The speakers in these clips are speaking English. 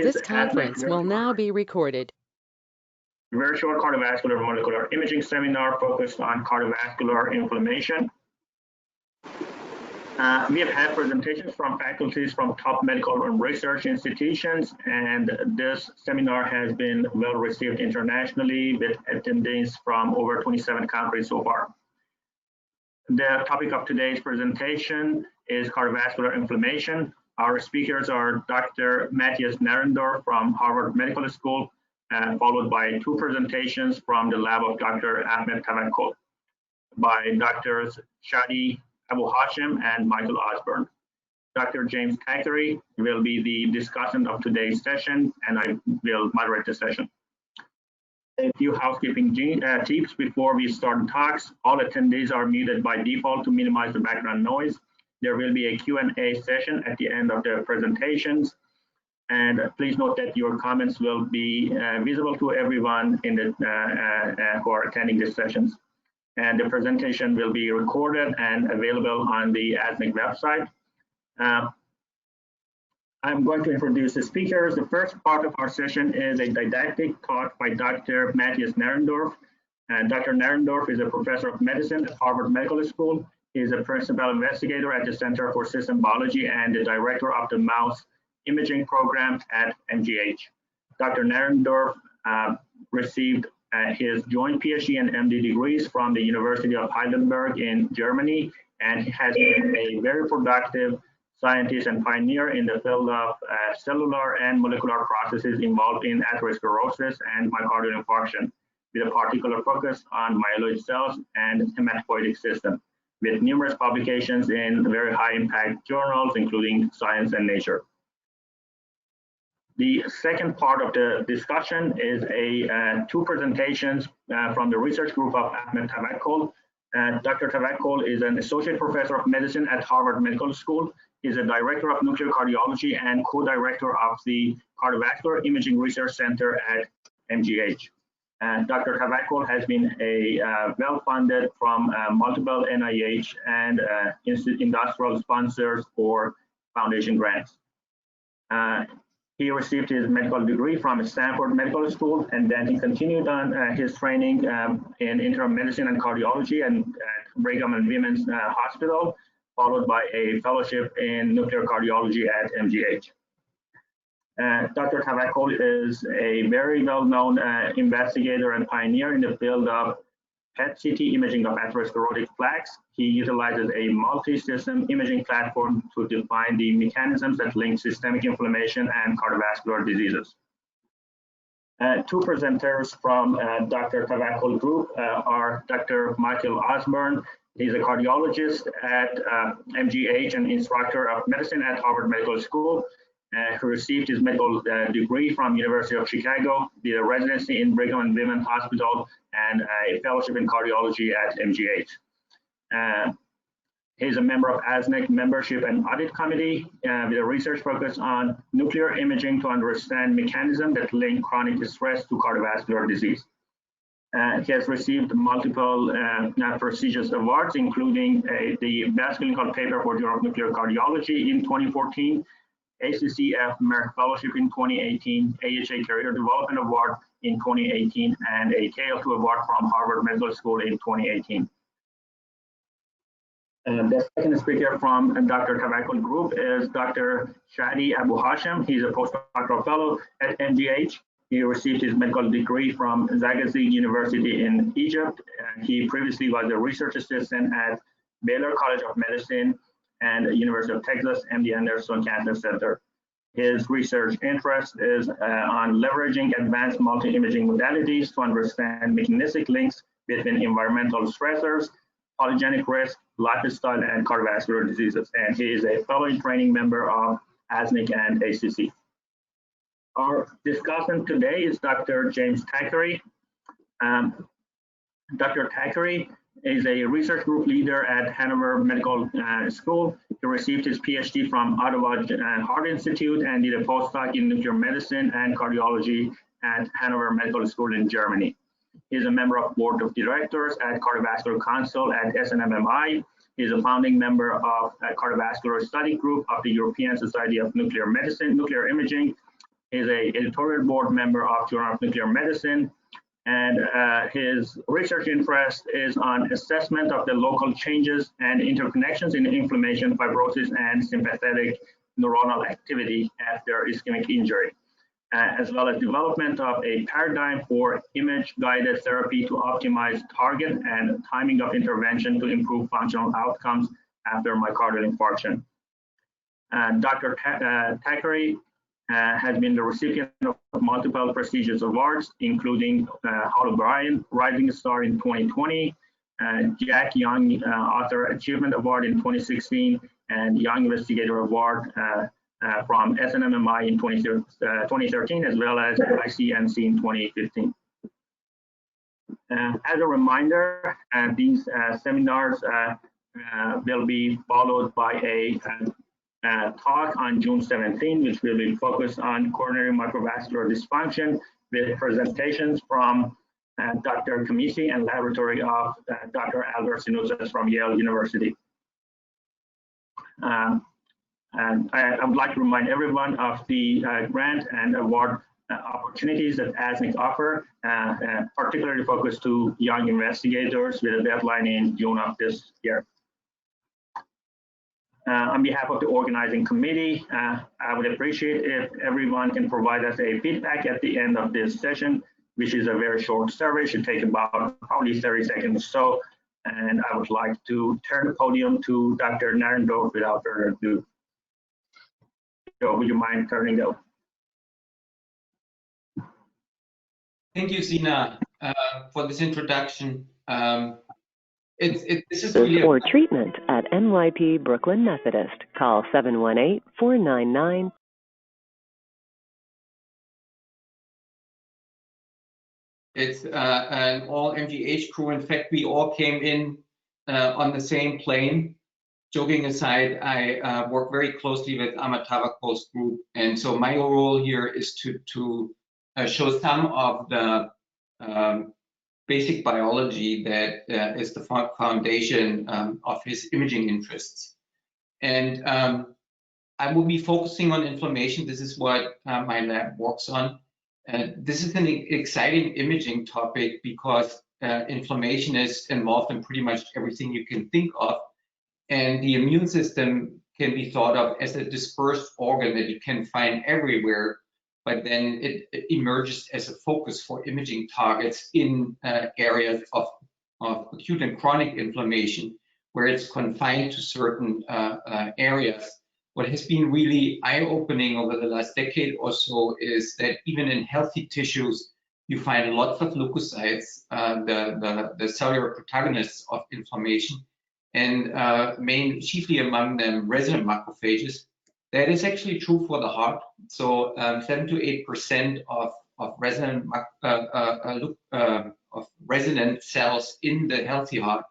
This conference will now be recorded. Virtual cardiovascular molecular imaging seminar focused on cardiovascular inflammation. We have had presentations from faculties from top medical and research institutions, and this seminar has been well received internationally with attendees from over 27 countries so far. The topic of today's presentation is cardiovascular inflammation. Our speakers are Dr. Matthias Nahrendorf from Harvard Medical School, followed by two presentations from the lab of Dr. Ahmed Tawakol by Drs. Shady Abohashem and Michael Osborne. Dr. James Thackeray will be the discussant of today's session, and I will moderate the session. A few housekeeping tips before we start the talks. All attendees are muted by default to minimize the background noise. There will be a Q&A session at the end of the presentations. And please note that your comments will be visible to everyone in the, who are attending these sessions. And the presentation will be recorded and available on the ASNC website. I'm going to introduce the speakers. The first part of our session is a didactic talk by Dr. Matthias Nahrendorf. Dr. Nahrendorf is a professor of medicine at Harvard Medical School. He is a principal investigator at the Center for System Biology and the director of the mouse imaging program at MGH. Dr. Nahrendorf received his joint PhD and MD degrees from the University of Heidelberg in Germany, and he has been a very productive scientist and pioneer in the field of cellular and molecular processes involved in atherosclerosis and myocardial infarction, with a particular focus on myeloid cells and hematopoietic system, with numerous publications in very high impact journals, including Science and Nature. The second part of the discussion is two presentations from the research group of Ahmed Tawakol. Dr. Tavakoli is an associate professor of medicine at Harvard Medical School. He's a director of nuclear cardiology and co-director of the Cardiovascular Imaging Research Center at MGH. Dr. Tawakol has been well-funded from multiple NIH and industrial sponsors for foundation grants. He received his medical degree from Stanford Medical School, and then he continued on his training in internal medicine and cardiology at Brigham and Women's Hospital, followed by a fellowship in nuclear cardiology at MGH. Dr. Tawakol is a very well-known investigator and pioneer in the field of PET-CT imaging of atherosclerotic plaques. He utilizes a multi-system imaging platform to define the mechanisms that link systemic inflammation and cardiovascular diseases. Two presenters from Dr. Tawakol group are Dr. Michael Osborne. He's a cardiologist at MGH and instructor of medicine at Harvard Medical School, who received his medical degree from University of Chicago, did a residency in Brigham and Women's Hospital, and a fellowship in cardiology at MGH. He's a member of ASNC membership and audit committee with a research focus on nuclear imaging to understand mechanisms that link chronic stress to cardiovascular disease. He has received multiple prestigious awards, including the Best Clinical Paper for Journal of Nuclear Cardiology in 2014, ACCF Merit Fellowship in 2018, AHA Career Development Award in 2018, and a KL2 Award from Harvard Medical School in 2018. The second speaker from Dr. Tawakol group is Dr. Shady Abohashem. He's a postdoctoral fellow at MGH. He received his medical degree from Zagazig University in Egypt. He previously was a research assistant at Baylor College of Medicine and the University of Texas MD Anderson Cancer Center. His research interest is on leveraging advanced multi-imaging modalities to understand mechanistic links between environmental stressors, polygenic risk, lifestyle, and cardiovascular diseases. And he is a fellow training member of ASNC and ACC. Our discussant today is Dr. James Thackeray. Dr. Thackeray is a research group leader at Hanover Medical School. He received his PhD from Ottawa Heart Institute and did a postdoc in nuclear medicine and cardiology at Hanover Medical School in Germany. He is a member of board of directors at Cardiovascular Council at SNMMI. He is a founding member of a cardiovascular study group of the European Society of Nuclear Medicine, Nuclear Imaging, He's an editorial board member of Journal of Nuclear Medicine, and his research interest is on assessment of the local changes and interconnections in inflammation, fibrosis, and sympathetic neuronal activity after ischemic injury, as well as development of a paradigm for image-guided therapy to optimize target and timing of intervention to improve functional outcomes after myocardial infarction. Dr. Thackeray has been the recipient of multiple prestigious awards, including Hall O'Brien Rising Star in 2020, Jack Young Author Achievement Award in 2016, and Young Investigator Award from SNMMI in 2013, as well as ICNC in 2015. As a reminder, these seminars will be followed by a talk on June 17, which will be focused on coronary microvascular dysfunction with presentations from Dr. Kamisi and laboratory of Dr. Albert Sinuzas from Yale University. And I would like to remind everyone of the grant and award opportunities that ASNC offer, particularly focused to young investigators with a deadline in June of this year. On behalf of the organizing committee, I would appreciate if everyone can provide us a feedback at the end of this session, which is a very short survey, should take about probably 30 seconds or so. And I would like to turn the podium to Dr. Nahrendorf without further ado. So would you mind turning that? Thank you, Sina, for this introduction. This is really for treatment at NYP Brooklyn Methodist. Call 718-499. It's an all MGH crew. In fact, we all came in on the same plane. Joking aside, I work very closely with Ahmed Tavakol's group, and so my role here is to show some of the basic biology that is the foundation of his imaging interests. And I will be focusing on inflammation. This is what my lab works on. This is an exciting imaging topic because inflammation is involved in pretty much everything you can think of. And the immune system can be thought of as a dispersed organ that you can find everywhere, but then it emerges as a focus for imaging targets in areas of acute and chronic inflammation, where it's confined to certain areas. What has been really eye-opening over the last decade or so is that even in healthy tissues, you find lots of leukocytes, the cellular protagonists of inflammation, and chiefly among them resident macrophages. That is actually true for the heart. So 7 to 8% of resident cells in the healthy heart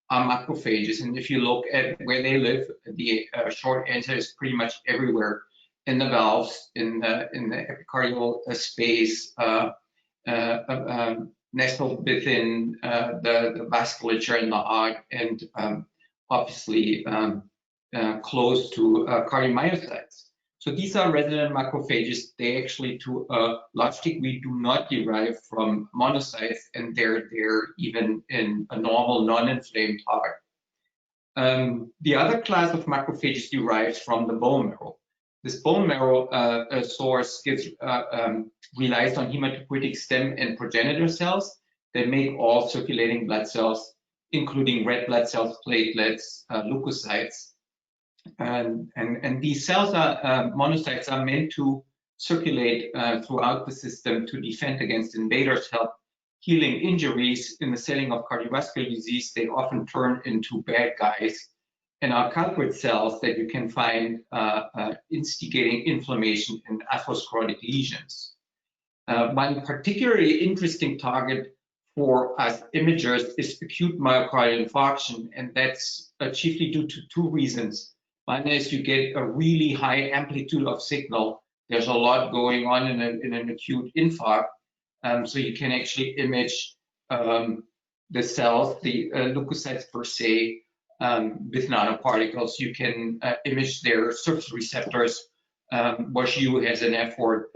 are macrophages. And if you look at where they live, the short answer is pretty much everywhere in the valves, in the epicardial space, nestled within the vasculature in the heart, and obviously close to cardiomyocytes. So these are resident macrophages. They actually, to a large degree, do not derive from monocytes, and they're even in a normal non-inflamed heart. The other class of macrophages derives from the bone marrow. This bone marrow source relies on hematopoietic stem and progenitor cells that make all circulating blood cells, including red blood cells, platelets, leukocytes. And these cells monocytes are meant to circulate throughout the system to defend against invaders, help healing injuries. In the setting of cardiovascular disease, they often turn into bad guys and are culprit cells that you can find instigating inflammation and atherosclerotic lesions. One particularly interesting target for us imagers is acute myocardial infarction, and that's chiefly due to two reasons. One is you get a really high amplitude of signal. There's a lot going on in an acute infarct, so you can actually image the cells, the leukocytes per se, with nanoparticles. You can image their surface receptors Bourgeois has an effort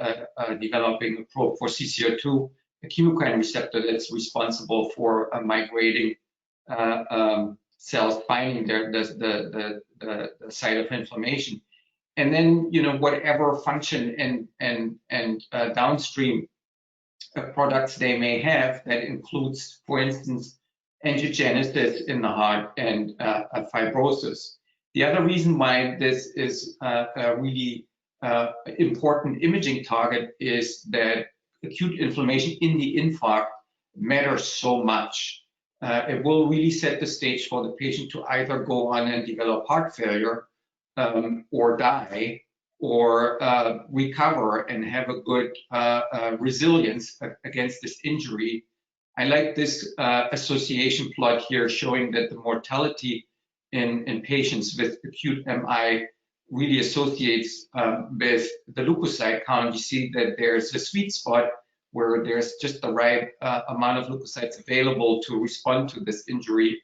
developing a probe for CCO2, a chemokine receptor that's responsible for migrating cells binding the site of inflammation. And then, whatever function and downstream products they may have, that includes, for instance, angiogenesis in the heart and fibrosis. The other reason why this is a really important imaging target is that acute inflammation in the infarct matters so much. It will really set the stage for the patient to either go on and develop heart failure or die, or recover and have a good resilience against this injury. I like this association plot here showing that the mortality in patients with acute MI really associates with the leukocyte count. You see that there's a sweet spot where there's just the right amount of leukocytes available to respond to this injury.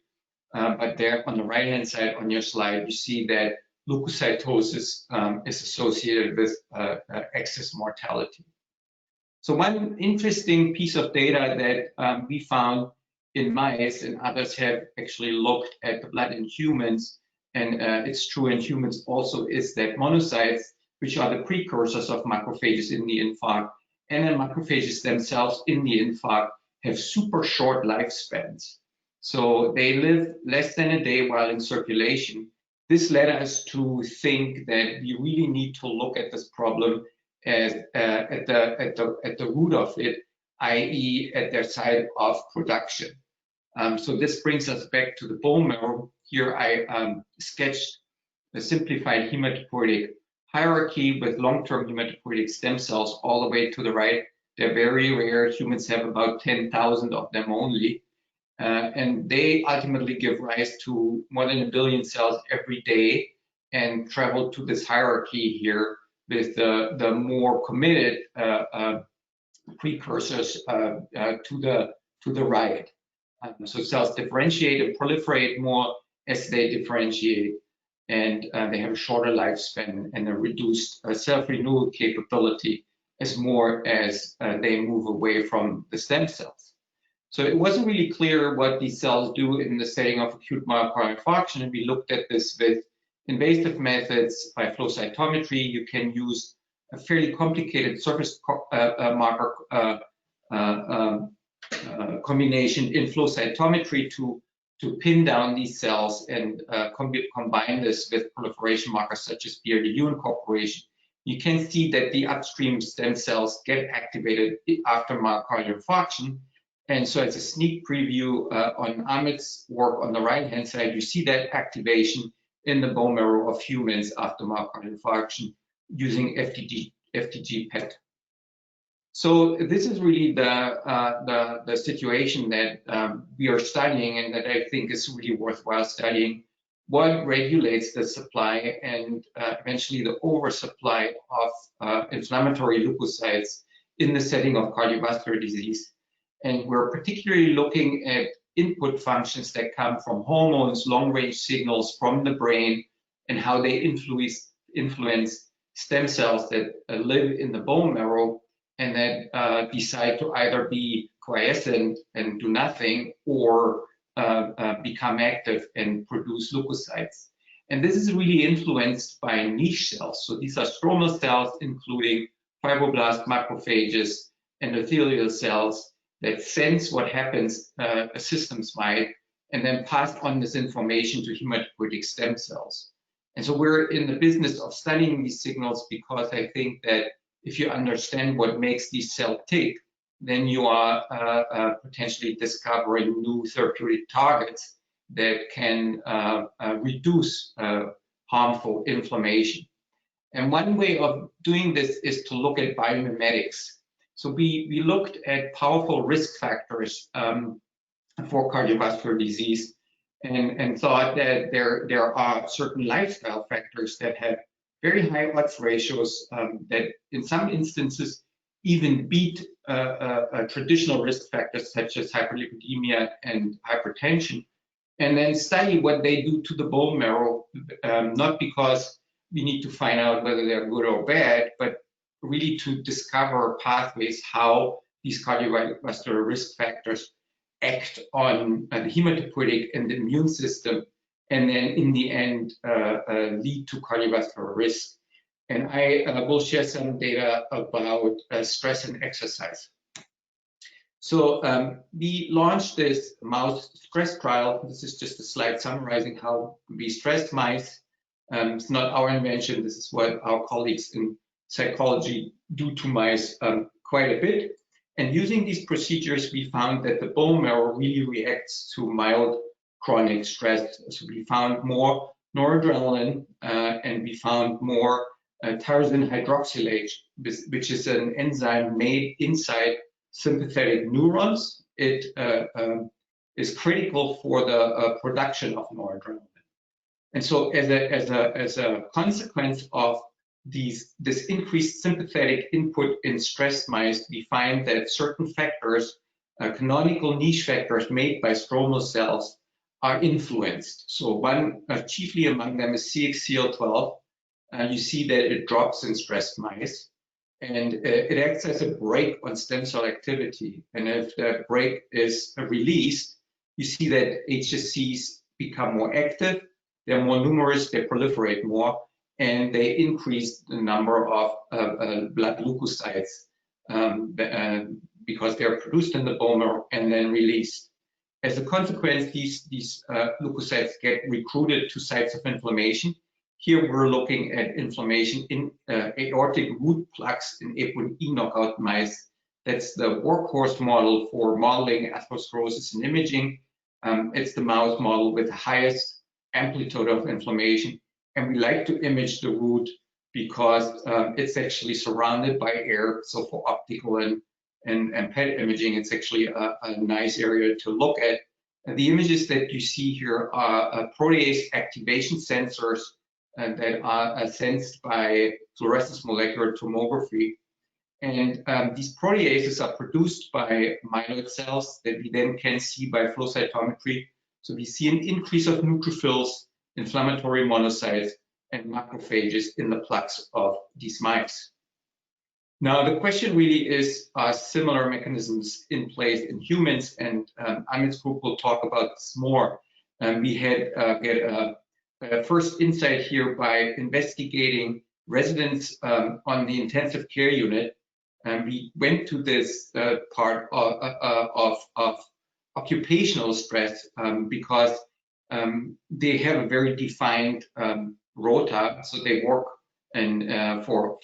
But there on the right-hand side on your slide, you see that leukocytosis is associated with excess mortality. So one interesting piece of data that we found in mice, and others have actually looked at the blood in humans, and it's true in humans also, is that monocytes, which are the precursors of macrophages in the infarct, and then macrophages themselves in the infarct, have super short lifespans. So they live less than a day while in circulation. This led us to think that we really need to look at this problem as at the root of it, i.e. at their site of production. So this brings us back to the bone marrow. Here I sketched a simplified hematopoietic hierarchy with long-term hematopoietic stem cells all the way to the right. They're very rare. Humans have about 10,000 of them only. And they ultimately give rise to more than 1 billion cells every day and travel to this hierarchy here with the more committed precursors to the right. So cells differentiate and proliferate more as they differentiate, and they have a shorter lifespan and a reduced self-renewal capability as more as they move away from the stem cells. So it wasn't really clear what these cells do in the setting of acute myocardial infarction, and we looked at this with invasive methods. By flow cytometry, you can use a fairly complicated surface marker combination in flow cytometry to pin down these cells and combine this with proliferation markers such as BRDU incorporation. You can see that the upstream stem cells get activated after myocardial infarction. And so as a sneak preview on Ahmed's work on the right-hand side, you see that activation in the bone marrow of humans after myocardial infarction using FDG PET. So this is really the situation that we are studying, and that I think is really worthwhile studying. What regulates the supply and eventually the oversupply of inflammatory leukocytes in the setting of cardiovascular disease? And we're particularly looking at input functions that come from hormones, long-range signals from the brain, and how they influence stem cells that live in the bone marrow and that decide to either be quiescent and do nothing, or become active and produce leukocytes. And this is really influenced by niche cells. So these are stromal cells, including fibroblast macrophages, endothelial cells, that sense what happens systems-wide and then pass on this information to hematopoietic stem cells. And so we're in the business of studying these signals because I think that if you understand what makes these cells tick, then you are potentially discovering new therapeutic targets that can reduce harmful inflammation. And one way of doing this is to look at biomimetics. So we looked at powerful risk factors for cardiovascular disease and thought that there are certain lifestyle factors that have very high odds ratios that in some instances even beat traditional risk factors such as hyperlipidemia and hypertension, and then study what they do to the bone marrow, not because we need to find out whether they're good or bad, but really to discover pathways how these cardiovascular risk factors act on the hematopoietic and the immune system, and then in the end lead to cardiovascular risk. And I will share some data about stress and exercise. So we launched this mouse stress trial. This is just a slide summarizing how we stressed mice. It's not our invention. This is what our colleagues in psychology do to mice quite a bit. And using these procedures, we found that the bone marrow really reacts to mild chronic stress. So we found more noradrenaline, and we found more tyrosine hydroxylase, which is an enzyme made inside sympathetic neurons. It is critical for the production of noradrenaline. And so as a consequence of this increased sympathetic input in stressed mice, we find that certain factors, canonical niche factors made by stromal cells, are influenced. So one, chiefly among them, is CXCL12. You see that it drops in stressed mice, and it acts as a brake on stem cell activity. And if the brake is released, you see that HSCs become more active, they're more numerous, they proliferate more, and they increase the number of blood leukocytes because they are produced in the bone marrow and then released. As a consequence, these leukocytes get recruited to sites of inflammation. Here we're looking at inflammation in aortic root plaques in ApoE knockout mice. That's the workhorse model for modeling atherosclerosis in imaging. It's the mouse model with the highest amplitude of inflammation. And we like to image the root because it's actually surrounded by air. So for optical and PET imaging, it's actually a nice area to look at. And the images that you see here are protease activation sensors that are sensed by fluorescence molecular tomography. And these proteases are produced by myeloid cells that we then can see by flow cytometry. So we see an increase of neutrophils, inflammatory monocytes, and macrophages in the plaques of these mice. Now, the question really is, are similar mechanisms in place in humans? And Ahmed's group will talk about this more. We had get a first insight here by investigating residents on the intensive care unit. And we went to this part of occupational stress because they have a very defined rota, so they work and for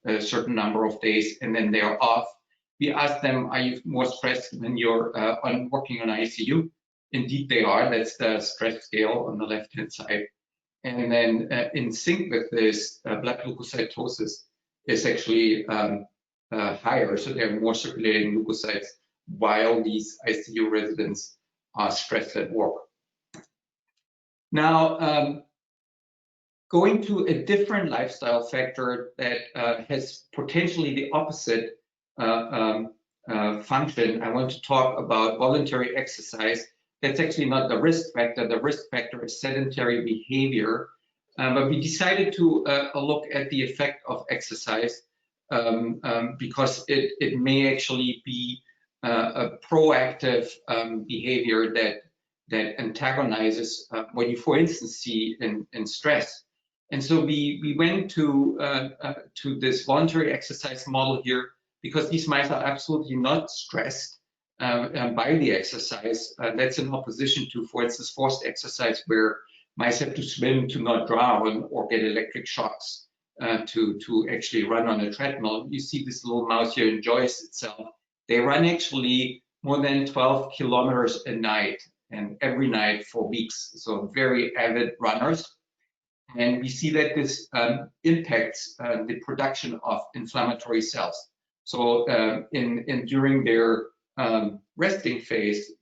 a certain number of days and then they are off. We asked them, are you more stressed when you're working on ICU? Indeed they are. That's the stress scale on the left-hand side. And then in sync with this, blood leukocytosis is actually higher, so there are more circulating leukocytes while these ICU residents are stressed at work. Now, going to a different lifestyle factor that has potentially the opposite function, I want to talk about voluntary exercise. That's actually not the risk factor. The risk factor is sedentary behavior. But we decided to look at the effect of exercise because it may actually be a proactive behavior that antagonizes what you, for instance, see in stress. And so we went to this voluntary exercise model here because these mice are absolutely not stressed by the exercise. That's in opposition to, for instance, forced exercise where mice have to swim to not drown or get electric shocks to actually run on a treadmill. You see this little mouse here enjoys itself. They run actually more than 12 kilometers a night and every night for weeks. So very avid runners. And we see that this impacts the production of inflammatory cells. So during their resting phase,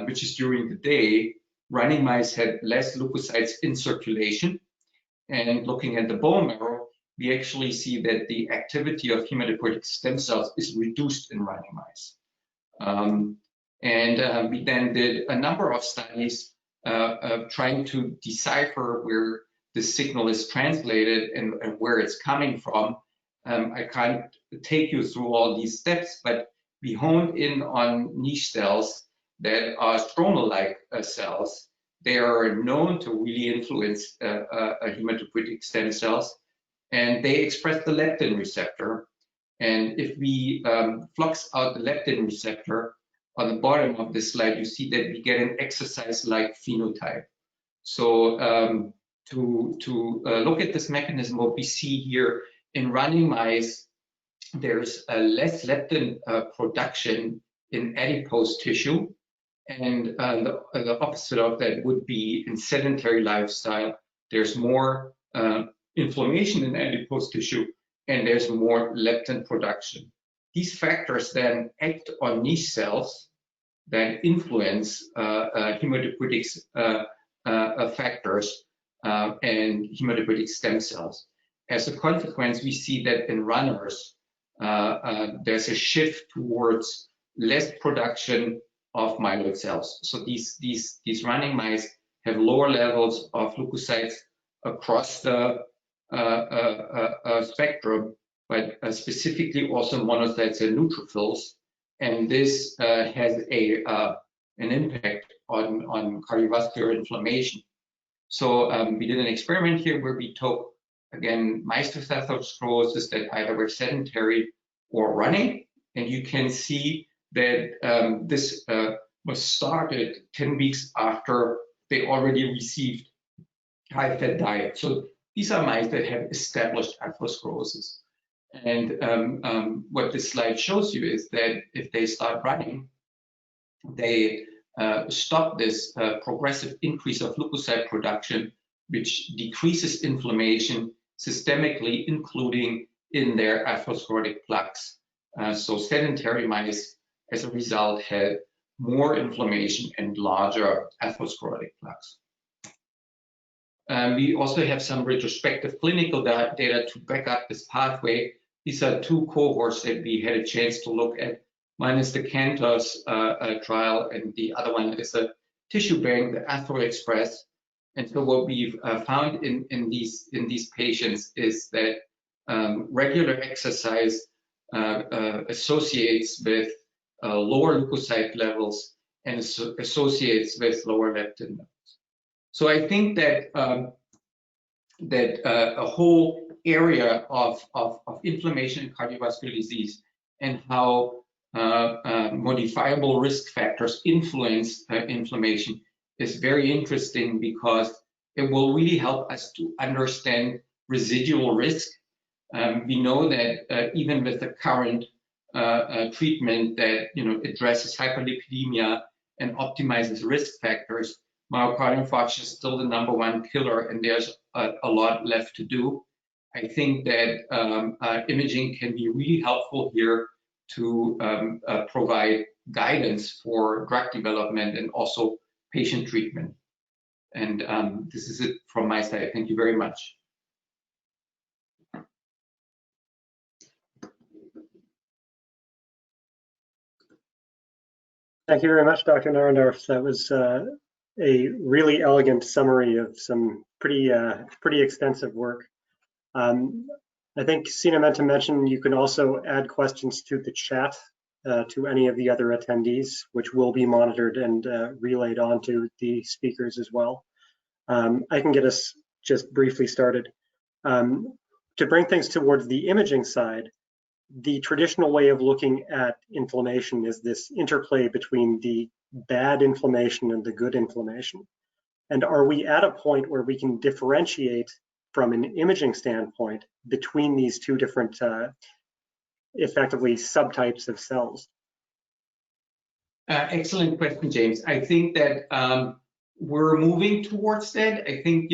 which is during the day, running mice had less leukocytes in circulation. And looking at the bone marrow, we actually see that the activity of hematopoietic stem cells is reduced in running mice. We then did a number of studies trying to decipher where the signal is translated and where it's coming from. I can't take you through all these steps, but we honed in on niche cells that are stromal-like cells. They are known to really influence hematopoietic stem cells, and they express the leptin receptor. And if we flux out the leptin receptor, on the bottom of this slide, you see that we get an exercise-like phenotype. So to look at this mechanism, what we see here in running mice, there's less leptin production in adipose tissue, and the opposite of that would be in sedentary lifestyle. There's more inflammation in adipose tissue, and there's more leptin production. These factors then act on niche cells that influence hematopoietic factors and hematopoietic stem cells. As a consequence, we see that in runners, there's a shift towards less production of myeloid cells. So these running mice have lower levels of leukocytes across the spectrum, but specifically also monocytes and neutrophils. And this has an impact on cardiovascular inflammation. So we did an experiment here where we took, again, mice with atherosclerosis that either were sedentary or running, and you can see that this was started 10 weeks after they already received high-fat diet. So these are mice that have established atherosclerosis. And what this slide shows you is that if they start running, they stop this progressive increase of leukocyte production, which decreases inflammation systemically, including in their atherosclerotic plaques. So sedentary mice, as a result, had more inflammation and larger atherosclerotic plaques. We also have some retrospective clinical data to back up this pathway. These are two cohorts that we had a chance to look at. One is the CANTOS trial, and the other one is a tissue bank, the AtherExpress. And so what we've found in these patients is that regular exercise associates with lower leukocyte levels and associates with lower leptin levels. So I think that a whole area of inflammation and cardiovascular disease and how modifiable risk factors influence inflammation is very interesting, because it will really help us to understand residual risk. We know that even with the current treatment that addresses hyperlipidemia and optimizes risk factors, myocardial infarction is still the #1 killer, and there's a lot left to do. I think that imaging can be really helpful here to provide guidance for drug development and also patient treatment. And this is it from my side. Thank you very much. Thank you very much, Dr. Nahrendorf. That was a really elegant summary of some pretty extensive work. I think Sina meant to mention you can also add questions to the chat to any of the other attendees, which will be monitored and relayed on to the speakers as well. I can get us just briefly started. To bring things towards the imaging side, the traditional way of looking at inflammation is this interplay between the bad inflammation and the good inflammation. And are we at a point where we can differentiate from an imaging standpoint between these two different, effectively, subtypes of cells? Excellent question, James. I think that we're moving towards that. I think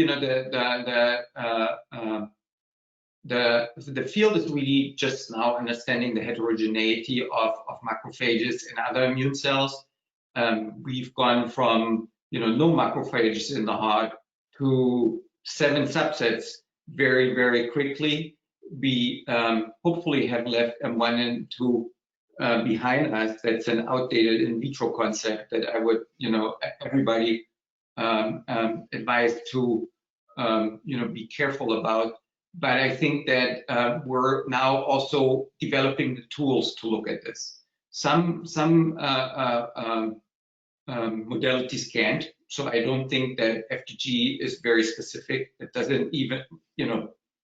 the field is really just now understanding the heterogeneity of macrophages and other immune cells. We've gone from no macrophages in the heart to 7 subsets very, very quickly. We hopefully have left M1 and 2 behind us. That's an outdated in vitro concept that I would, everybody advise to be careful about. But I think that we're now also developing the tools to look at this. Some modalities can't. So I don't think that FDG is very specific. It doesn't even,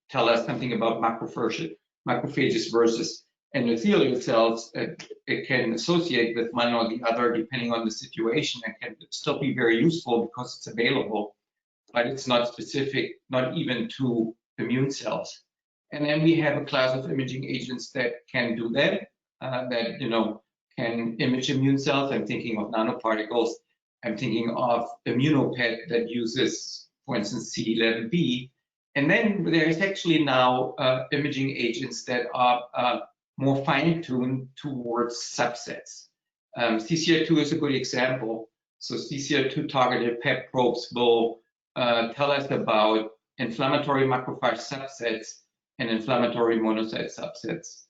tell us something about macrophages versus endothelial cells. It can associate with one or the other depending on the situation, and can still be very useful because it's available, but it's not specific, not even to immune cells. And then we have a class of imaging agents that can do that, can image immune cells. I'm thinking of nanoparticles. I'm thinking of immunopet that uses, for instance, CD11B. And then there's actually now imaging agents that are more fine-tuned towards subsets. CCR2 is a good example. So CCR2 targeted PET probes will tell us about inflammatory macrophage subsets and inflammatory monocyte subsets.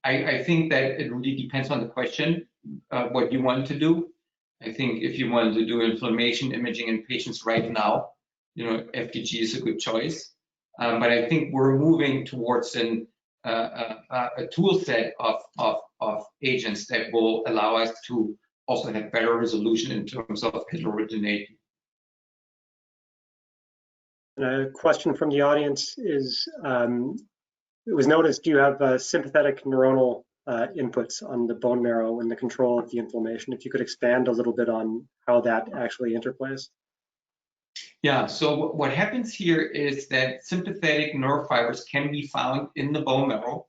I think that it really depends on the question, what you want to do. I think if you wanted to do inflammation imaging in patients right now, FDG is a good choice. But I think we're moving towards a tool set of agents that will allow us to also have better resolution in terms of heterogeneity. A question from the audience is, it was noticed you have sympathetic neuronal inputs on the bone marrow and the control of the inflammation. If you could expand a little bit on how that actually interplays. Yeah, so what happens here is that sympathetic nerve fibers can be found in the bone marrow.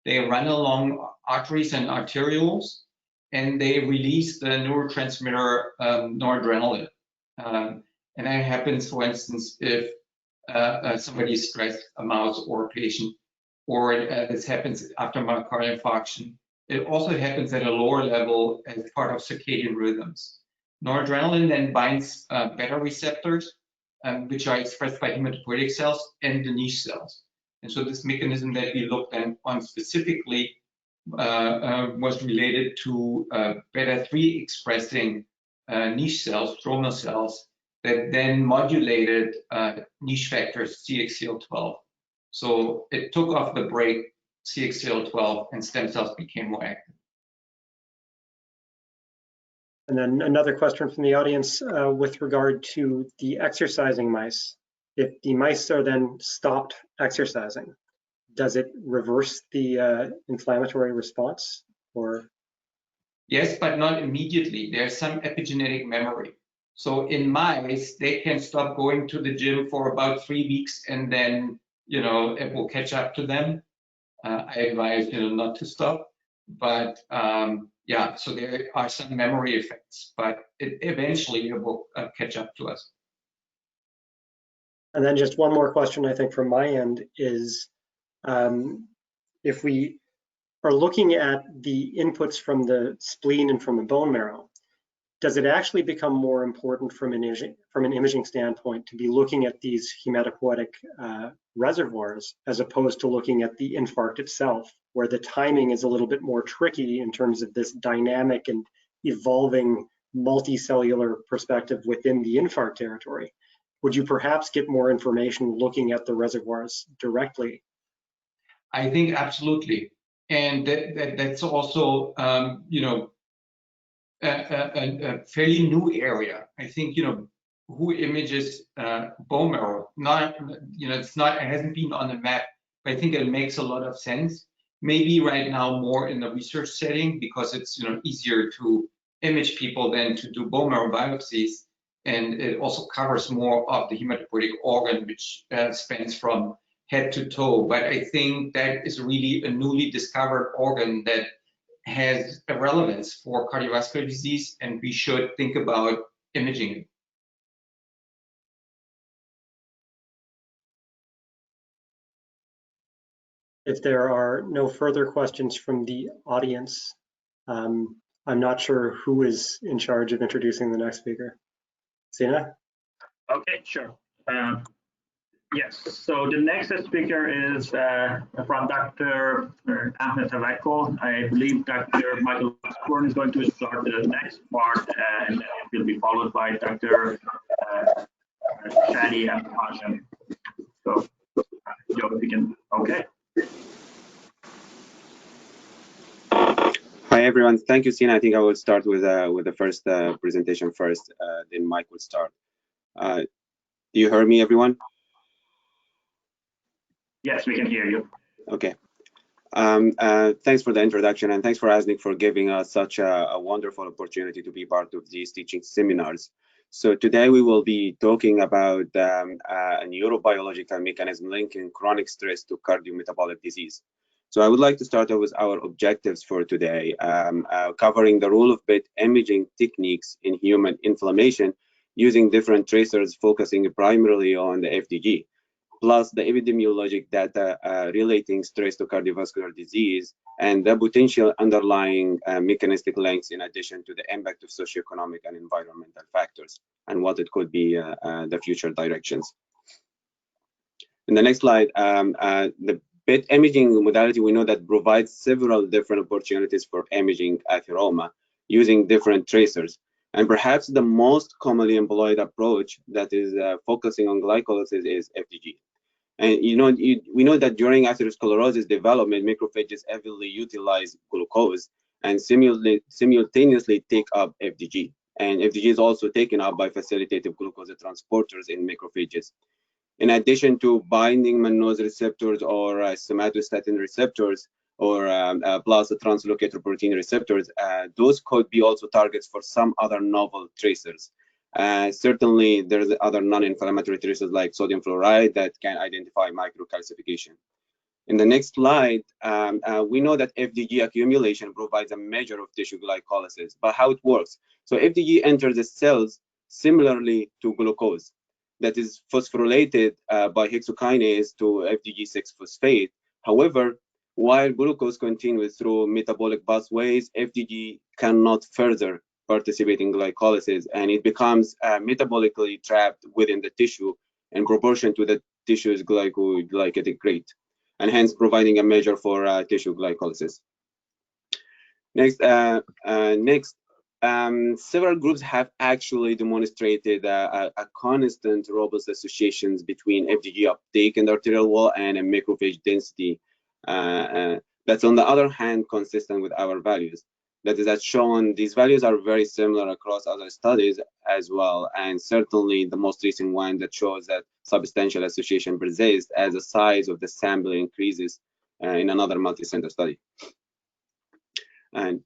They run along arteries and arterioles, and they release the neurotransmitter noradrenaline. And that happens, for instance, if somebody is stressed, a mouse or a patient, or this happens after myocardial infarction. It also happens at a lower level as part of circadian rhythms. Noradrenaline then binds beta receptors, which are expressed by hematopoietic cells and the niche cells. And so this mechanism that we looked on specifically was related to beta-3 expressing niche cells, stromal cells, that then modulated niche factors CXCL12. So it took off the brake, CXCL12, and stem cells became more active. And then another question from the audience with regard to the exercising mice. If the mice are then stopped exercising, does it reverse the inflammatory response? Or? Yes, but not immediately. There's some epigenetic memory. So in mice, they can stop going to the gym for about 3 weeks, and then it will catch up to them. I advise not to stop, but yeah, so there are some memory effects, but eventually it will catch up to us. And then just one more question, I think, from my end is, if we are looking at the inputs from the spleen and from the bone marrow, does it actually become more important from an imaging standpoint to be looking at these hematopoietic reservoirs as opposed to looking at the infarct itself, where the timing is a little bit more tricky in terms of this dynamic and evolving multicellular perspective within the infarct territory? Would you perhaps get more information looking at the reservoirs directly? I think absolutely. And that's also, a fairly new area. I think, who images bone marrow? Not, it hasn't been on the map, but I think it makes a lot of sense. Maybe right now more in the research setting because it's, easier to image people than to do bone marrow biopsies. And it also covers more of the hematopoietic organ, which spans from head to toe. But I think that is really a newly discovered organ that has a relevance for cardiovascular disease, and we should think about imaging it. If there are no further questions from the audience, I'm not sure who is in charge of introducing the next speaker. Sina? Okay, sure. Yes, so the next speaker is from Dr. Ahmed Tawakol. I believe Dr. Michael Osborne is going to start the next part, and it will be followed by Dr. Shady Abohashem. So, Joe, if you can, okay. Hi everyone, thank you, Sina. I think I will start with the first presentation first, then Mike will start. Do you hear me, everyone? Yes, we can hear you. Okay. Thanks for the introduction, and thanks for ASNC for giving us such a wonderful opportunity to be part of these teaching seminars. So today we will be talking about a neurobiological mechanism linking chronic stress to cardiometabolic disease. So I would like to start with our objectives for today, covering the role of PET imaging techniques in human inflammation using different tracers focusing primarily on the FDG, plus the epidemiologic data relating stress to cardiovascular disease and the potential underlying mechanistic links in addition to the impact of socioeconomic and environmental factors and what it could be the future directions. In the next slide, the PET imaging modality, we know that provides several different opportunities for imaging atheroma using different tracers. And perhaps the most commonly employed approach that is focusing on glycolysis is FDG. And we know that during atherosclerosis development, macrophages heavily utilize glucose and simultaneously take up FDG. And FDG is also taken up by facilitative glucose transporters in macrophages. In addition to binding mannose receptors or somatostatin receptors or plus the translocator protein receptors, those could be also targets for some other novel tracers. Certainly, there's other non-inflammatory tracers like sodium fluoride that can identify microcalcification. In the next slide, we know that FDG accumulation provides a measure of tissue glycolysis, but how it works. So FDG enters the cells similarly to glucose that is phosphorylated by hexokinase to FDG6-phosphate. However, while glucose continues through metabolic pathways, FDG cannot further participate in glycolysis, and it becomes metabolically trapped within the tissue in proportion to the tissue's glycolytic rate, and hence providing a measure for tissue glycolysis. Next, several groups have actually demonstrated a constant robust associations between FDG uptake in the arterial wall and a macrophage density. That's on the other hand consistent with our values. That is, as shown, these values are very similar across other studies as well, and certainly the most recent one that shows that substantial association persists as the size of the sample increases in another multi-center study. And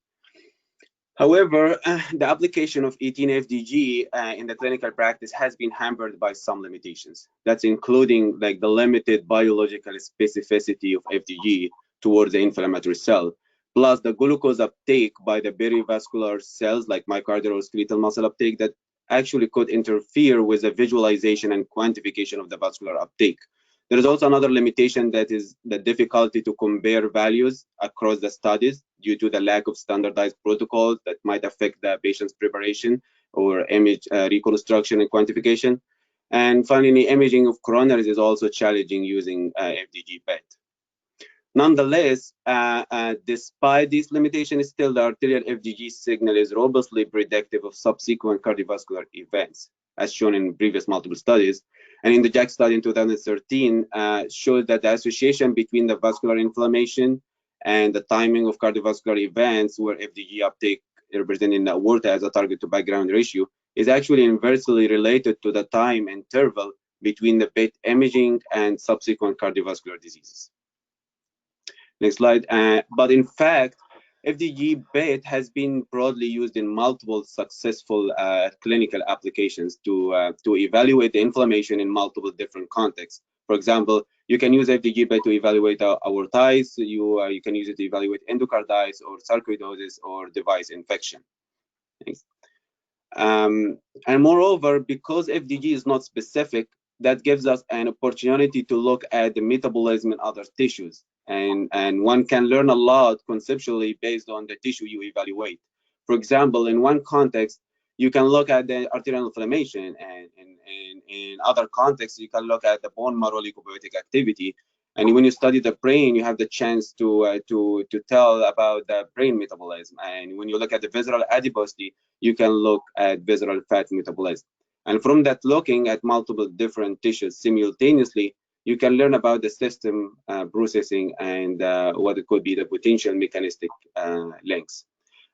however, the application of 18-FDG in the clinical practice has been hampered by some limitations. That's including like the limited biological specificity of FDG towards the inflammatory cell, plus the glucose uptake by the perivascular cells like myocardial or skeletal muscle uptake that actually could interfere with the visualization and quantification of the vascular uptake. There is also another limitation, that is the difficulty to compare values across the studies due to the lack of standardized protocols that might affect the patient's preparation or image reconstruction and quantification. And finally, imaging of coronaries is also challenging using FDG PET. Nonetheless, despite these limitations, still the arterial FDG signal is robustly predictive of subsequent cardiovascular events, as shown in previous multiple studies. And in the JACC study in 2013 showed that the association between the vascular inflammation and the timing of cardiovascular events where FDG uptake representing the aorta as a target to background ratio is actually inversely related to the time interval between the PET imaging and subsequent cardiovascular diseases. Next slide. But in fact, FDG PET has been broadly used in multiple successful clinical applications to evaluate the inflammation in multiple different contexts. For example, you can use FDG PET to evaluate aortitis, you can use it to evaluate endocarditis or sarcoidosis or device infection. Thanks. And moreover, because FDG is not specific, that gives us an opportunity to look at the metabolism in other tissues. And one can learn a lot conceptually based on the tissue you evaluate. For example, in one context, you can look at the arterial inflammation, and in other contexts, you can look at the bone marrow leukopoietic activity. And when you study the brain, you have the chance to tell about the brain metabolism. And when you look at the visceral adiposity, you can look at visceral fat metabolism. And from that, looking at multiple different tissues simultaneously, you can learn about the system processing and what it could be the potential mechanistic links.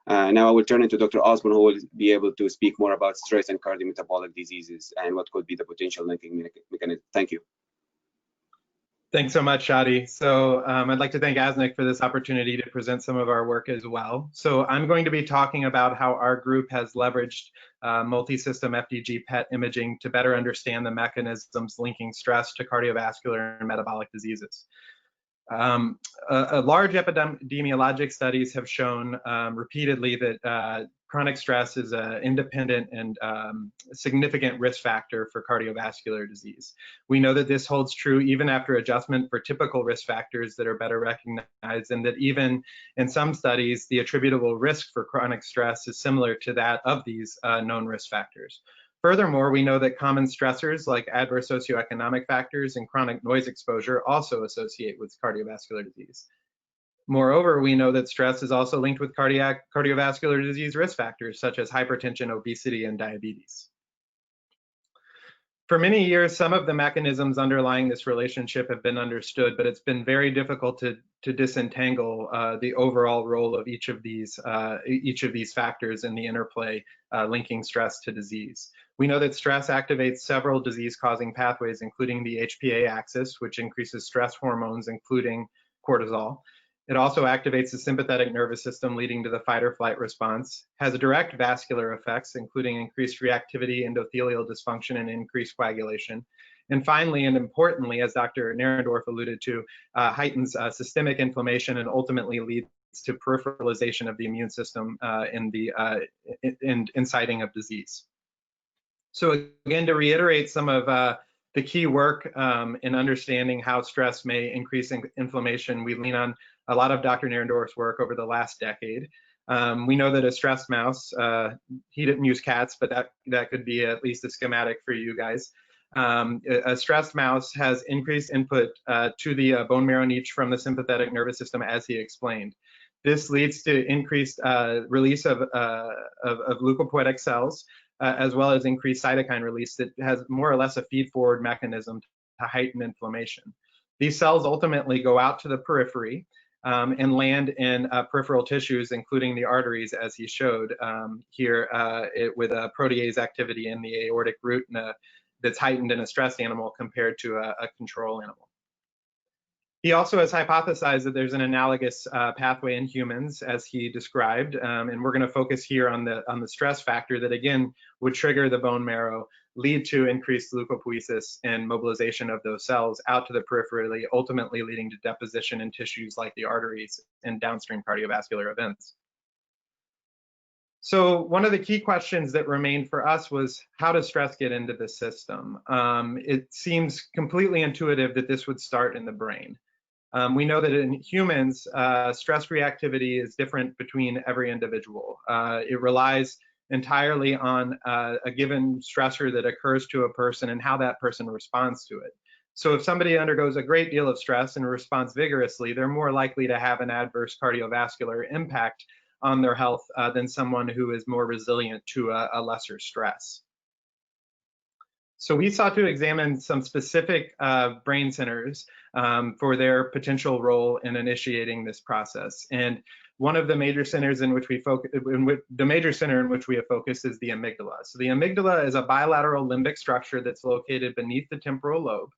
Now I will turn it to Dr. Osborne, who will be able to speak more about stress and cardiometabolic diseases and what could be the potential linking mechanism. Thank you. Thanks so much, Shady. So I'd like to thank ASNC for this opportunity to present some of our work as well. So I'm going to be talking about how our group has leveraged multi-system FDG PET imaging to better understand the mechanisms linking stress to cardiovascular and metabolic diseases. Large epidemiologic studies have shown repeatedly that chronic stress is an independent and significant risk factor for cardiovascular disease. We know that this holds true even after adjustment for typical risk factors that are better recognized, and that even in some studies, the attributable risk for chronic stress is similar to that of these known risk factors. Furthermore, we know that common stressors like adverse socioeconomic factors and chronic noise exposure also associate with cardiovascular disease. Moreover, we know that stress is also linked with cardiovascular disease risk factors such as hypertension, obesity, and diabetes. For many years, some of the mechanisms underlying this relationship have been understood, but it's been very difficult to disentangle the overall role of each of these factors in the interplay linking stress to disease. We know that stress activates several disease-causing pathways, including the HPA axis, which increases stress hormones, including cortisol. It also activates the sympathetic nervous system, leading to the fight or flight response, has direct vascular effects, including increased reactivity, endothelial dysfunction, and increased coagulation. And finally, and importantly, as Dr. Nahrendorf alluded to, heightens systemic inflammation and ultimately leads to peripheralization of the immune system in inciting of disease. So again, to reiterate some of the key work in understanding how stress may increase inflammation, we lean on a lot of Dr. Nahrendorf's work over the last decade. We know that a stressed mouse, he didn't use cats, but that could be at least a schematic for you guys. A stressed mouse has increased input to the bone marrow niche from the sympathetic nervous system, as he explained. This leads to increased release of leukopoietic cells, as well as increased cytokine release that has more or less a feed-forward mechanism to heighten inflammation. These cells ultimately go out to the periphery and land in peripheral tissues, including the arteries, as he showed here with a protease activity in the aortic root that's heightened in a stressed animal compared to a control animal. He also has hypothesized that there's an analogous pathway in humans, as he described, and we're going to focus here on the stress factor that again would trigger the bone marrow, lead to increased leukopoiesis and mobilization of those cells out to the periphery, ultimately leading to deposition in tissues like the arteries and downstream cardiovascular events. So one of the key questions that remained for us was, how does stress get into the system? It seems completely intuitive that this would start in the brain. We know that in humans, stress reactivity is different between every individual. It relies entirely on a given stressor that occurs to a person and how that person responds to it. So if somebody undergoes a great deal of stress and responds vigorously, they're more likely to have an adverse cardiovascular impact on their health than someone who is more resilient to a lesser stress. So we sought to examine some specific brain centers for their potential role in initiating this process. And one of the major centers in which we focus, the major center in which we have focused is the amygdala. So the amygdala is a bilateral limbic structure that's located beneath the temporal lobe.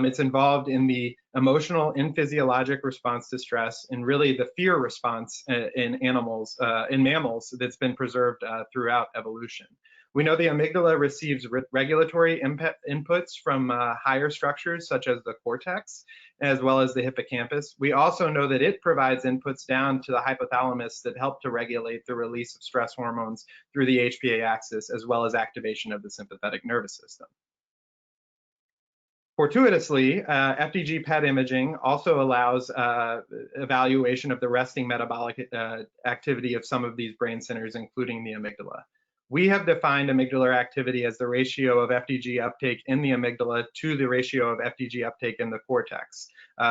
It's involved in the emotional and physiologic response to stress, and really the fear response in mammals that's been preserved throughout evolution. We know the amygdala receives regulatory inputs from higher structures such as the cortex, as well as the hippocampus. We also know that it provides inputs down to the hypothalamus that help to regulate the release of stress hormones through the HPA axis, as well as activation of the sympathetic nervous system. Fortuitously, FDG PET imaging also allows evaluation of the resting metabolic activity of some of these brain centers, including the amygdala. We have defined amygdalar activity as the ratio of FDG uptake in the amygdala to the ratio of FDG uptake in the cortex,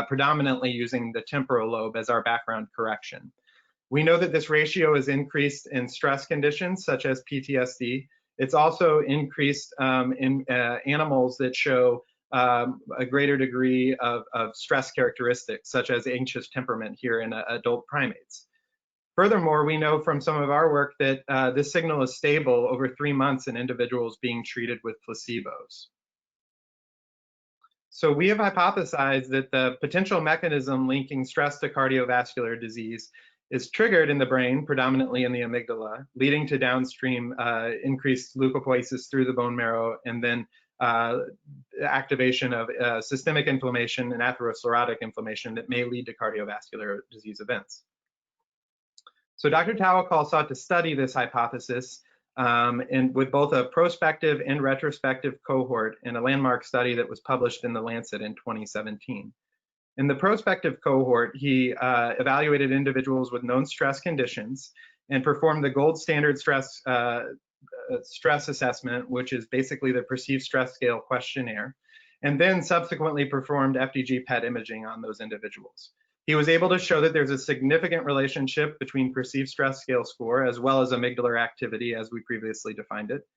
predominantly using the temporal lobe as our background correction. We know that this ratio is increased in stress conditions such as PTSD, It's also increased in animals that show a greater degree of stress characteristics, such as anxious temperament here in adult primates. Furthermore, we know from some of our work that this signal is stable over 3 months in individuals being treated with placebos. So we have hypothesized that the potential mechanism linking stress to cardiovascular disease is triggered in the brain, predominantly in the amygdala, leading to downstream increased leukopoiesis through the bone marrow, and then activation of systemic inflammation and atherosclerotic inflammation that may lead to cardiovascular disease events. So Dr. Tawakol sought to study this hypothesis and with both a prospective and retrospective cohort in a landmark study that was published in The Lancet in 2017. In the prospective cohort, he evaluated individuals with known stress conditions and performed the gold standard stress assessment, which is basically the perceived stress scale questionnaire, and then subsequently performed FDG PET imaging on those individuals. He was able to show that there's a significant relationship between perceived stress scale score as well as amygdalar activity, as we previously defined it,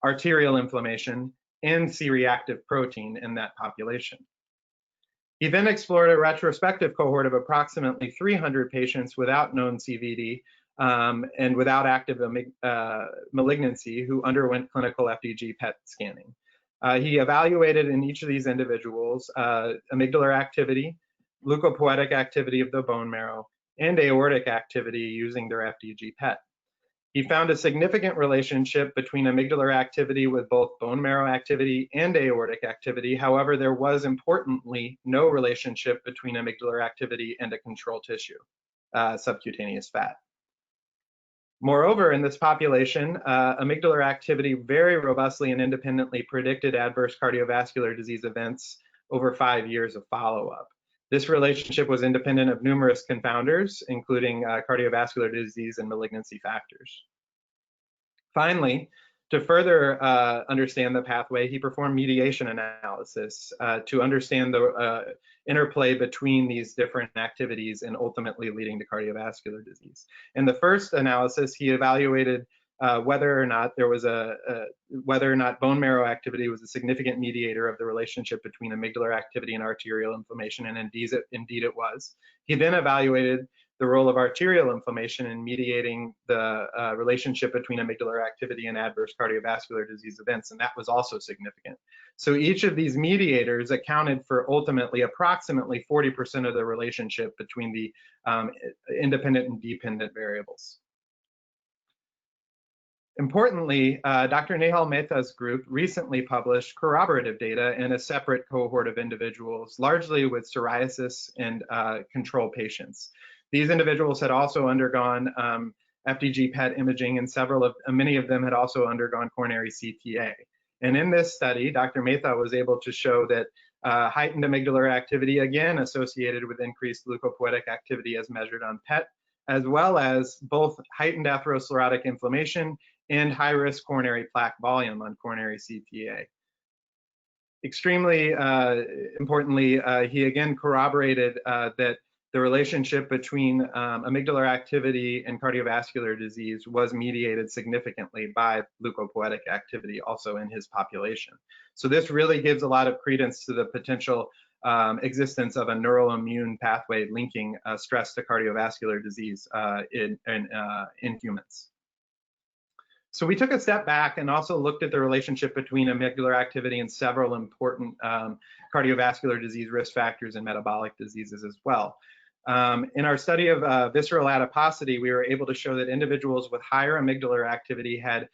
arterial inflammation, and C-reactive protein in that population. He then explored a retrospective cohort of approximately 300 patients without known CVD and without active malignancy who underwent clinical FDG PET scanning. He evaluated in each of these individuals amygdalar activity, leukopoietic activity of the bone marrow, and aortic activity using their FDG PET. He found a significant relationship between amygdalar activity with both bone marrow activity and aortic activity. However, there was importantly no relationship between amygdalar activity and a control tissue, subcutaneous fat. Moreover, in this population, amygdalar activity very robustly and independently predicted adverse cardiovascular disease events over 5 years of follow-up. This relationship was independent of numerous confounders, including cardiovascular disease and malignancy factors. Finally, to further understand the pathway, he performed mediation analysis to understand the interplay between these different activities and ultimately leading to cardiovascular disease. In the first analysis, he evaluated whether or not bone marrow activity was a significant mediator of the relationship between amygdalar activity and arterial inflammation, and indeed it was. He then evaluated the role of arterial inflammation in mediating the relationship between amygdalar activity and adverse cardiovascular disease events, and that was also significant. So each of these mediators accounted for ultimately approximately 40% of the relationship between the independent and dependent variables. Importantly, Dr. Nehal Mehta's group recently published corroborative data in a separate cohort of individuals, largely with psoriasis and control patients. These individuals had also undergone FDG PET imaging, and many of them had also undergone coronary CTA. And in this study, Dr. Mehta was able to show that heightened amygdalar activity, again associated with increased leukopoietic activity as measured on PET, as well as both heightened atherosclerotic inflammation and high-risk coronary plaque volume on coronary CTA. Extremely importantly, he again corroborated that the relationship between amygdalar activity and cardiovascular disease was mediated significantly by leukopoietic activity also in his population. So this really gives a lot of credence to the potential existence of a neuroimmune pathway linking stress to cardiovascular disease in humans. So we took a step back and also looked at the relationship between amygdalar activity and several important cardiovascular disease risk factors and metabolic diseases as well. In our study of visceral adiposity, we were able to show that individuals with higher amygdalar activity had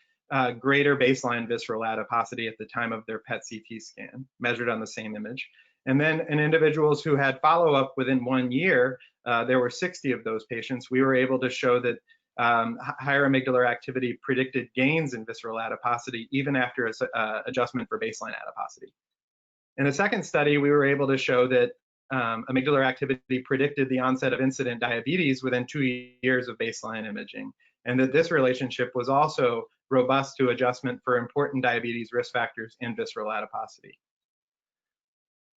greater baseline visceral adiposity at the time of their PET CT scan, measured on the same image. And then in individuals who had follow-up within 1 year, there were 60 of those patients, we were able to show that higher amygdalar activity predicted gains in visceral adiposity even after adjustment for baseline adiposity. In a second study, we were able to show that amygdalar activity predicted the onset of incident diabetes within 2 years of baseline imaging, and that this relationship was also robust to adjustment for important diabetes risk factors and visceral adiposity.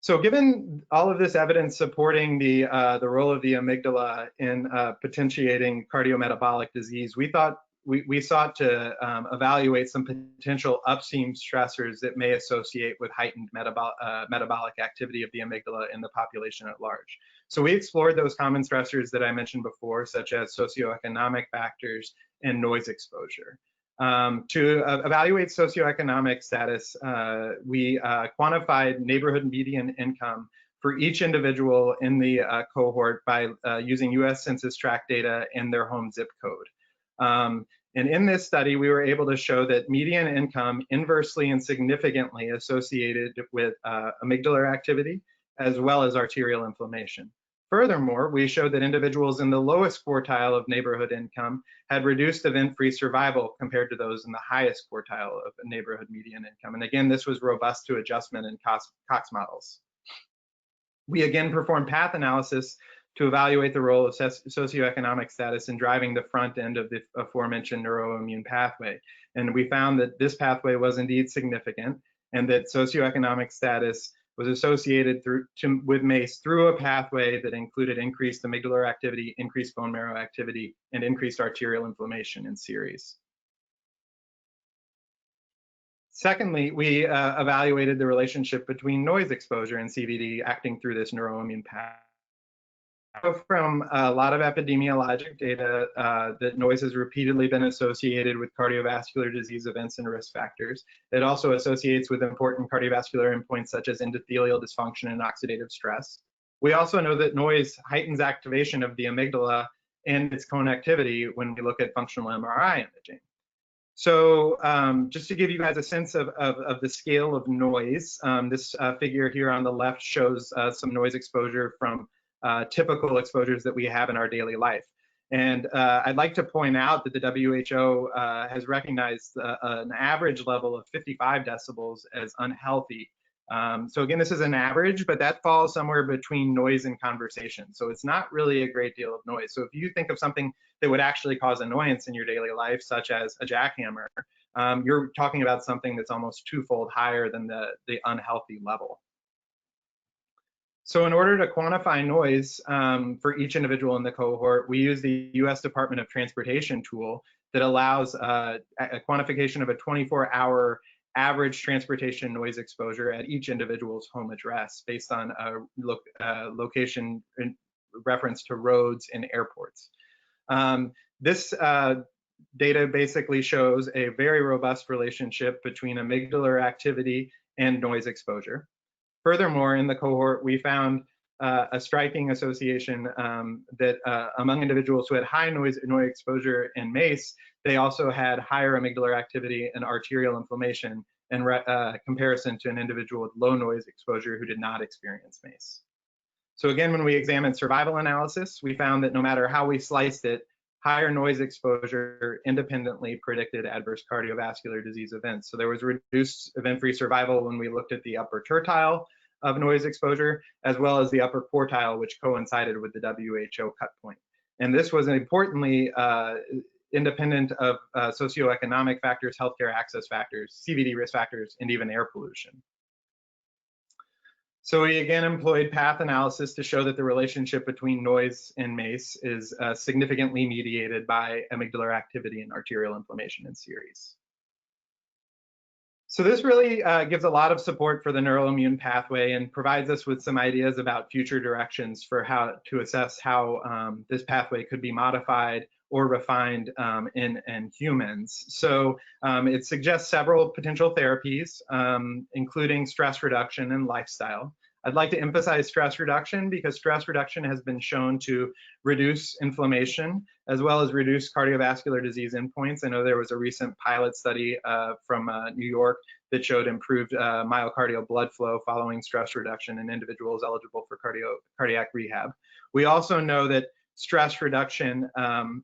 So given all of this evidence supporting the role of the amygdala in potentiating cardiometabolic disease, we thought we sought to evaluate some potential upstream stressors that may associate with heightened metabolic activity of the amygdala in the population at large. So we explored those common stressors that I mentioned before, such as socioeconomic factors and noise exposure. To evaluate socioeconomic status, we quantified neighborhood median income for each individual in the cohort by using US Census Tract data and their home zip code. And in this study, we were able to show that median income inversely and significantly associated with amygdalar activity, as well as arterial inflammation. Furthermore, we showed that individuals in the lowest quartile of neighborhood income had reduced event-free survival compared to those in the highest quartile of neighborhood median income. And again, this was robust to adjustment in Cox models. We again performed path analysis to evaluate the role of socioeconomic status in driving the front end of the aforementioned neuroimmune pathway. And we found that this pathway was indeed significant, and that socioeconomic status was associated with MACE through a pathway that included increased amygdalar activity, increased bone marrow activity, and increased arterial inflammation in series. Secondly, we evaluated the relationship between noise exposure and CVD acting through this neuroimmune pathway. From a lot of epidemiologic data that noise has repeatedly been associated with cardiovascular disease events and risk factors. It also associates with important cardiovascular endpoints such as endothelial dysfunction and oxidative stress. We also know that noise heightens activation of the amygdala and its connectivity when we look at functional MRI imaging. So just to give you guys a sense of the scale of noise, this figure here on the left shows some noise exposure from typical exposures that we have in our daily life. And I'd like to point out that the WHO has recognized an average level of 55 decibels as unhealthy. So again, this is an average, but that falls somewhere between noise and conversation. So it's not really a great deal of noise. So if you think of something that would actually cause annoyance in your daily life, such as a jackhammer, you're talking about something that's almost twofold higher than the unhealthy level. So in order to quantify noise for each individual in the cohort, we use the US Department of Transportation tool that allows a quantification of a 24-hour average transportation noise exposure at each individual's home address based on a location in reference to roads and airports. This data basically shows a very robust relationship between amygdalar activity and noise exposure. Furthermore, in the cohort, we found a striking association that among individuals who had high noise exposure and MACE, they also had higher amygdalar activity and arterial inflammation in comparison to an individual with low noise exposure who did not experience MACE. So again, when we examined survival analysis, we found that no matter how we sliced it, higher noise exposure independently predicted adverse cardiovascular disease events. So there was reduced event-free survival when we looked at the upper tertile of noise exposure, as well as the upper quartile, which coincided with the WHO cut point. And this was importantly independent of socioeconomic factors, healthcare access factors, CVD risk factors, and even air pollution. So we again employed path analysis to show that the relationship between noise and MACE is significantly mediated by amygdalar activity and arterial inflammation in series. So this really gives a lot of support for the neuroimmune pathway and provides us with some ideas about future directions for how to assess how this pathway could be modified or refined in humans. So it suggests several potential therapies, including stress reduction and lifestyle. I'd like to emphasize stress reduction because stress reduction has been shown to reduce inflammation as well as reduce cardiovascular disease endpoints. I know there was a recent pilot study from New York that showed improved myocardial blood flow following stress reduction in individuals eligible for cardiac rehab. We also know that stress reduction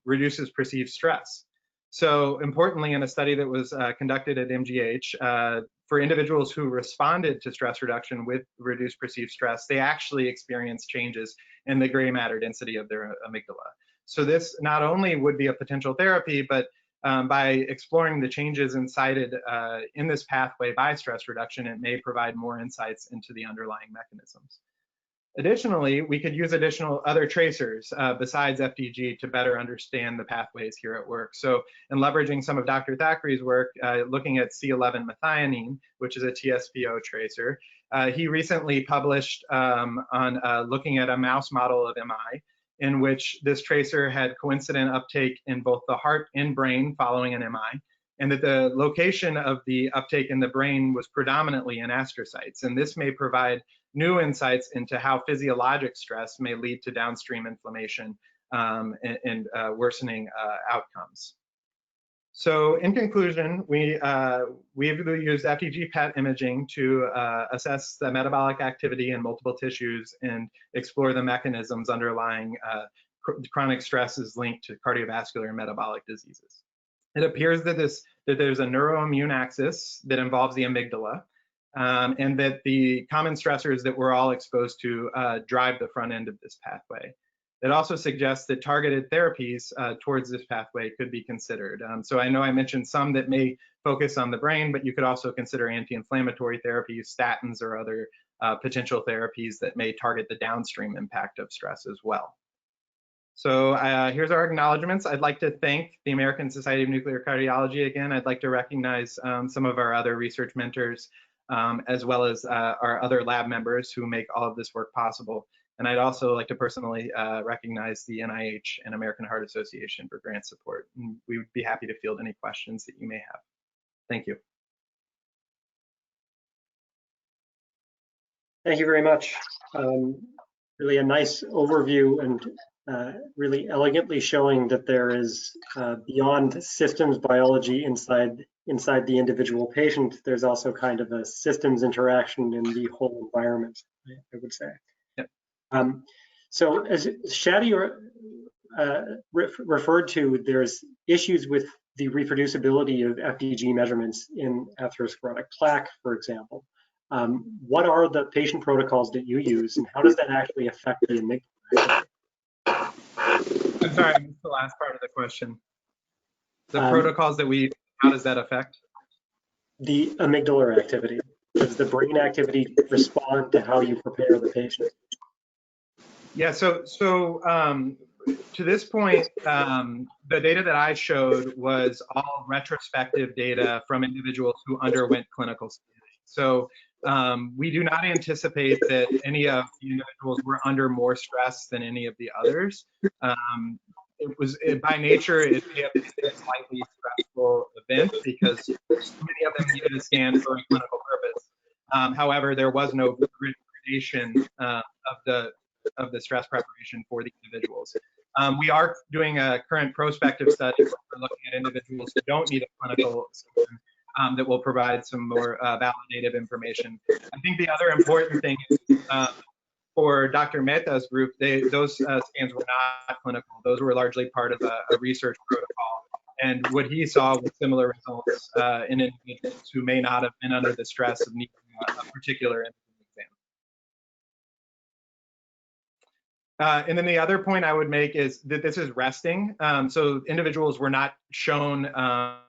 reduces perceived stress. So importantly, in a study that was conducted at MGH, for individuals who responded to stress reduction with reduced perceived stress, they actually experienced changes in the gray matter density of their amygdala. So this not only would be a potential therapy, but by exploring the changes incited in this pathway by stress reduction, it may provide more insights into the underlying mechanisms. Additionally, we could use other tracers besides FDG to better understand the pathways here at work. So in leveraging some of Dr. Thackeray's work, looking at C11 methionine, which is a TSPO tracer, he recently published on looking at a mouse model of MI, in which this tracer had coincident uptake in both the heart and brain following an MI, and that the location of the uptake in the brain was predominantly in astrocytes. And this may provide new insights into how physiologic stress may lead to downstream inflammation and worsening outcomes. So in conclusion, we've used FDG PET imaging to assess the metabolic activity in multiple tissues and explore the mechanisms underlying chronic stresses linked to cardiovascular and metabolic diseases. It appears that there's a neuroimmune axis that involves the amygdala, and that the common stressors that we're all exposed to drive the front end of this pathway. It also suggests that targeted therapies towards this pathway could be considered. So I know I mentioned some that may focus on the brain, but you could also consider anti-inflammatory therapies, statins, or other potential therapies that may target the downstream impact of stress as well. So here's our acknowledgements. I'd like to thank the American Society of Nuclear Cardiology again. I'd like to recognize some of our other research mentors, as well as our other lab members who make all of this work possible. And I'd also like to personally recognize the NIH and American Heart Association for grant support. And we would be happy to field any questions that you may have. Thank you. Thank you very much. Really a nice overview and really elegantly showing that there is beyond systems biology inside the individual patient, there's also kind of a systems interaction in the whole environment, I would say. Yep. So as Shady referred to, there's issues with the reproducibility of FDG measurements in atherosclerotic plaque, for example. What are the patient protocols that you use, and how does that actually affect the amygdala? I'm sorry, I missed the last part of the question. The protocols that we, how does that affect? The amygdalar activity. Does the brain activity respond to how you prepare the patient? Yeah, so to this point, the data that I showed was all retrospective data from individuals who underwent clinical scanning. So we do not anticipate that any of the individuals were under more stress than any of the others. By nature, it may have been a slightly stressful event because many of them needed a scan for a clinical purpose. However, there was no gradation of the stress preparation for the individuals. We are doing a current prospective study where we're looking at individuals who don't need a clinical scan that will provide some more validative information. I think the other important thing is for Dr. Mehta's group, those scans were not clinical. Those were largely part of a research protocol. And what he saw was similar results in individuals who may not have been under the stress of needing a particular exam. And then the other point I would make is that this is resting. So individuals were not shown,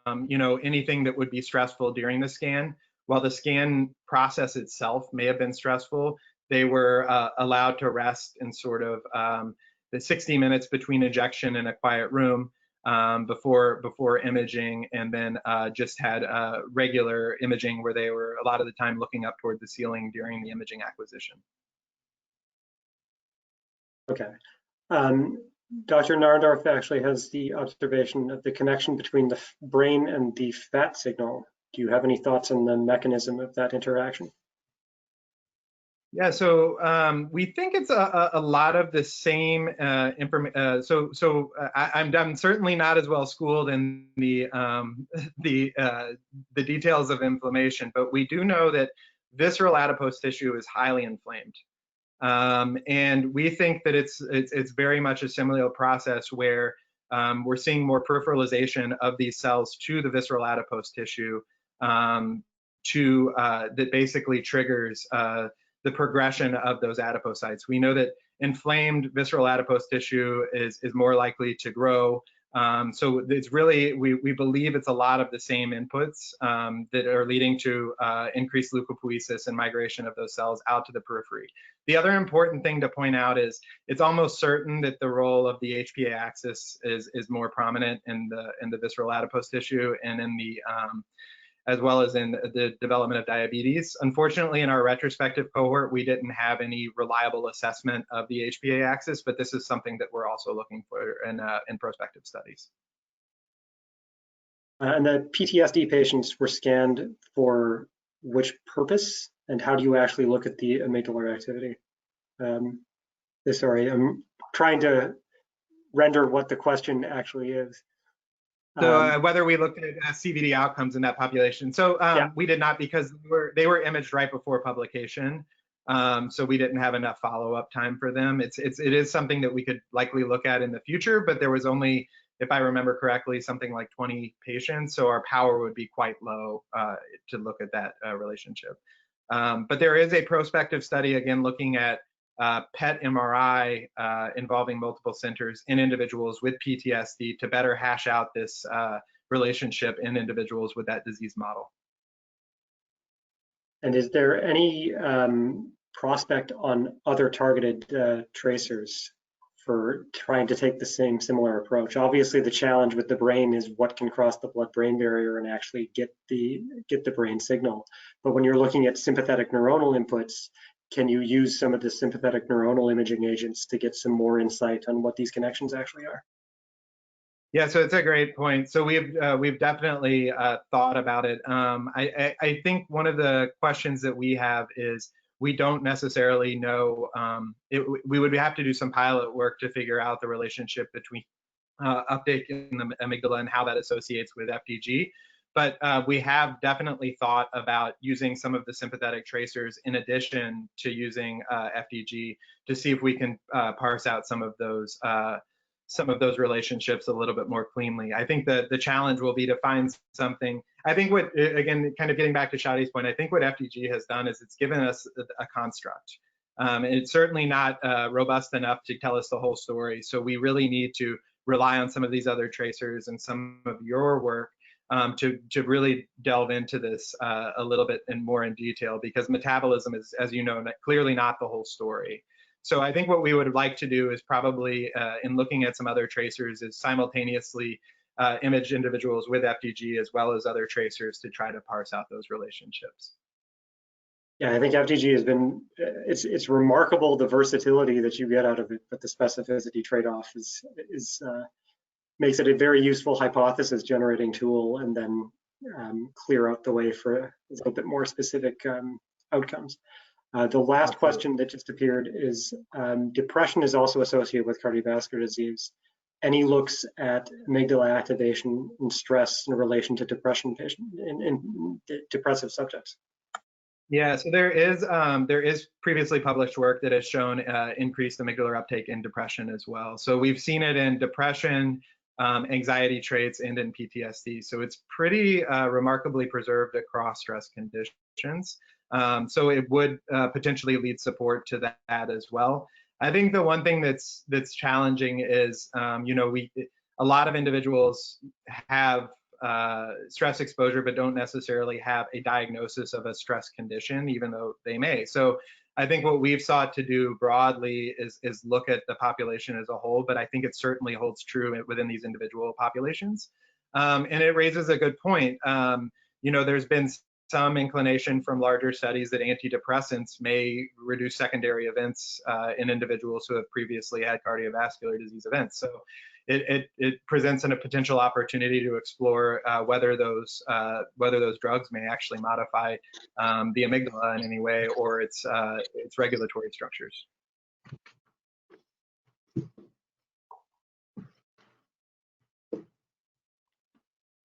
anything that would be stressful during the scan. While the scan process itself may have been stressful, they were allowed to rest in sort of the 60 minutes between injection in a quiet room before imaging, and then just had regular imaging where they were a lot of the time looking up toward the ceiling during the imaging acquisition. Okay. Dr. Nahrendorf actually has the observation of the connection between the brain and the fat signal. Do you have any thoughts on the mechanism of that interaction? Yeah, so we think it's a lot of the same information. I'm certainly not as well schooled in the details of inflammation, but we do know that visceral adipose tissue is highly inflamed. And we think that it's very much a similar process where we're seeing more peripheralization of these cells to the visceral adipose tissue that basically triggers the progression of those adipocytes. We know that inflamed visceral adipose tissue is more likely to grow So it's really, we believe it's a lot of the same inputs that are leading to increased leukophoresis and migration of those cells out to the periphery. The other important thing to point out is it's almost certain that the role of the HPA axis is more prominent in the visceral adipose tissue and in the as well as in the development of diabetes. Unfortunately, in our retrospective cohort, we didn't have any reliable assessment of the HPA axis, but this is something that we're also looking for in prospective studies. And the PTSD patients were scanned for which purpose, and how do you actually look at the amygdalar activity? Sorry, I'm trying to render what the question actually is. So whether we looked at CVD outcomes in that population. So yeah. We did not, because they were imaged right before publication. So we didn't have enough follow-up time for them. It is something that we could likely look at in the future, but there was only, if I remember correctly, something like 20 patients. So our power would be quite low to look at that relationship. But there is a prospective study, again, looking at PET MRI involving multiple centers in individuals with PTSD to better hash out this relationship in individuals with that disease model. And is there any prospect on other targeted tracers for trying to take the similar approach? Obviously, the challenge with the brain is what can cross the blood-brain barrier and actually get the brain signal. But when you're looking at sympathetic neuronal inputs, can you use some of the sympathetic neuronal imaging agents to get some more insight on what these connections actually are? Yeah, so it's a great point. So we've definitely thought about it. I think one of the questions that we have is we don't necessarily know. We would have to do some pilot work to figure out the relationship between uptake in the amygdala and how that associates with FDG. But we have definitely thought about using some of the sympathetic tracers in addition to using FDG to see if we can parse out some of those relationships a little bit more cleanly. I think that the challenge will be to find something. I think what, again, kind of getting back to Shady's point, I think what FDG has done is it's given us a construct. It's certainly not robust enough to tell us the whole story. So we really need to rely on some of these other tracers and some of your work to really delve into this a little bit more in detail, because metabolism is, as you know, clearly not the whole story. So I think what we would like to do is probably, in looking at some other tracers, is simultaneously image individuals with FDG as well as other tracers to try to parse out those relationships. Yeah, I think FDG has been, it's remarkable the versatility that you get out of it, but the specificity trade-off makes it a very useful hypothesis generating tool, and then clear out the way for a little bit more specific outcomes. The last question that just appeared is, depression is also associated with cardiovascular disease. Any looks at amygdala activation and stress in relation to depression in depressive subjects? Yeah, so there is previously published work that has shown increased amygdalar uptake in depression as well. So we've seen it in depression, anxiety traits, and in PTSD. So it's pretty remarkably preserved across stress conditions. So it would potentially lead support to that as well. I think the one thing that's challenging is, you know, a lot of individuals have stress exposure, but don't necessarily have a diagnosis of a stress condition, even though they may. So I think what we've sought to do broadly is look at the population as a whole, but I think it certainly holds true within these individual populations. And it raises a good point. You know, there's been some inclination from larger studies that antidepressants may reduce secondary events in individuals who have previously had cardiovascular disease events. So it presents a potential opportunity to explore whether those drugs may actually modify the amygdala in any way, or its regulatory structures.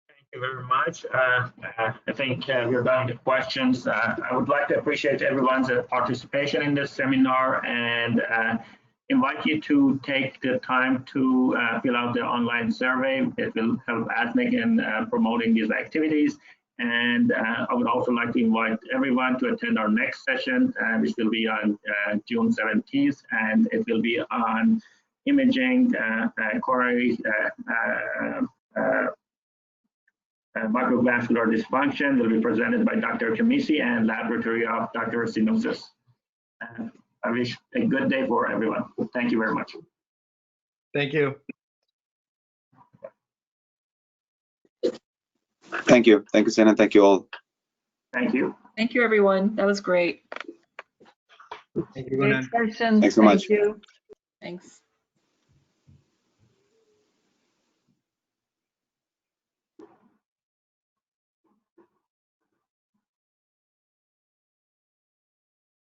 Thank you very much. I think we're done with the questions. I would like to appreciate everyone's participation in this seminar and invite you to take the time to fill out the online survey. It will help ASNC in promoting these activities. And I would also like to invite everyone to attend our next session, which will be on June 17th, and it will be on imaging, coronary microvascular dysfunction will be presented by Dr. Kamisi and laboratory of Dr. Sinosis. I wish a good day for everyone. Thank you very much. Thank you. Thank you. Thank you, Sina. Thank you all. Thank you. Thank you, everyone. That was great. Thank you, Great Gunan. session. Thanks so much. Thank you. Thanks.